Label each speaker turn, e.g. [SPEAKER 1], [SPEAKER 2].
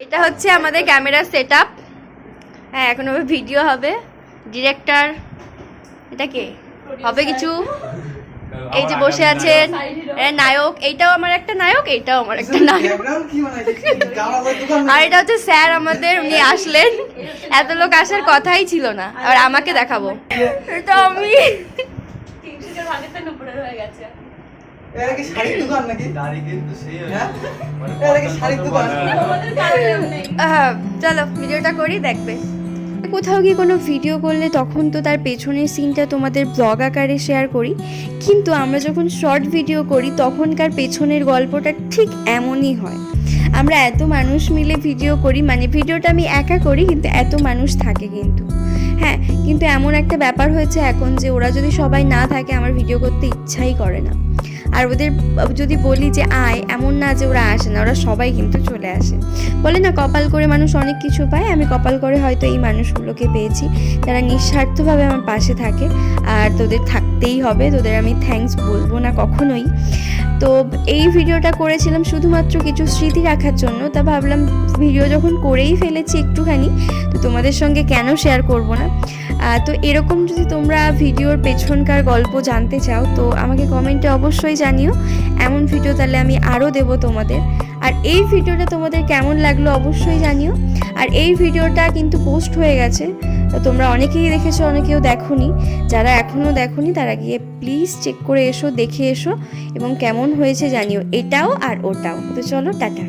[SPEAKER 1] এটা হচ্ছে আমাদের ক্যামেরা সেটআপ। হ্যাঁ, এখন হবে ভিডিও হবে। ডিরেক্টর এটা কে হবে কিছু, এই যে বসে আছেন নায়ক, এইটাও আমার একটা নায়ক, এইটাও আমার একটা নায়ক। আর এটা হচ্ছে স্যার আমাদের, উনি আসলেন, এত লোক আসার কথাই ছিল না। আর আমাকে দেখাবো, এটা আমি চলো ভিডিওটা করি, দেখবে। কোথাও গিয়ে কোনো ভিডিও করলে তখন তো তার পেছনের সিনটা তোমাদের ব্লগ আকারে শেয়ার করি, কিন্তু আমরা যখন শর্ট ভিডিও করি তখনকার পেছনের গল্পটা ঠিক এমনই হয়। আমরা এত মানুষ মিলে ভিডিও করি, মানে ভিডিওটা আমি একা করি কিন্তু এত মানুষ থাকে কিন্তু। হ্যাঁ, কিন্তু এমন একটা ব্যাপার হয়েছে এখন যে ওরা যদি সবাই না থাকে আমার ভিডিও করতে ইচ্ছাই করে না। আর ওদের যদি বলি যে আয়, এমন না যে ওরা আসে না, ওরা সবাই কিন্তু চলে আসে। বলে না কপাল করে মানুষ অনেক কিছু পায়, আমি কপাল করে হয়তো এই মানুষগুলোকে পেয়েছি যারা নিঃস্বার্থভাবে আমার পাশে থাকে। আর তোদের থাকতেই হবে, তোদের আমি থ্যাঙ্কস বলবো না কখনোই। তো এই ভিডিওটা করেছিলাম শুধুমাত্র কিছু স্মৃতি রাখার জন্য। তা ভাবলাম ভিডিও যখন করেই ফেলেছি একটুখানি, তো তোমাদের সঙ্গে কেন শেয়ার করব না। তো এরকম যদি তোমরা ভিডিওর পেছনকার গল্প জানতে চাও তো আমাকে কমেন্টে অবশ্যই জানিও, এমন ভিডিও তাহলে আমি আরও দেবো তোমাদের। আর এই ভিডিওটা তোমাদের কেমন লাগলো অবশ্যই জানিও। আর এই ভিডিওটা কিন্তু পোস্ট হয়ে গেছে, তো তোমরা অনেকেই দেখেছো, অনেকেও দেখোনি। যারা এখনও দেখোনি তারা গিয়ে প্লিজ চেক করে এসো, দেখে এসো এবং কেমন হয়েছে জানিও, এটাও আর ওটাও। তো চলো টাটা।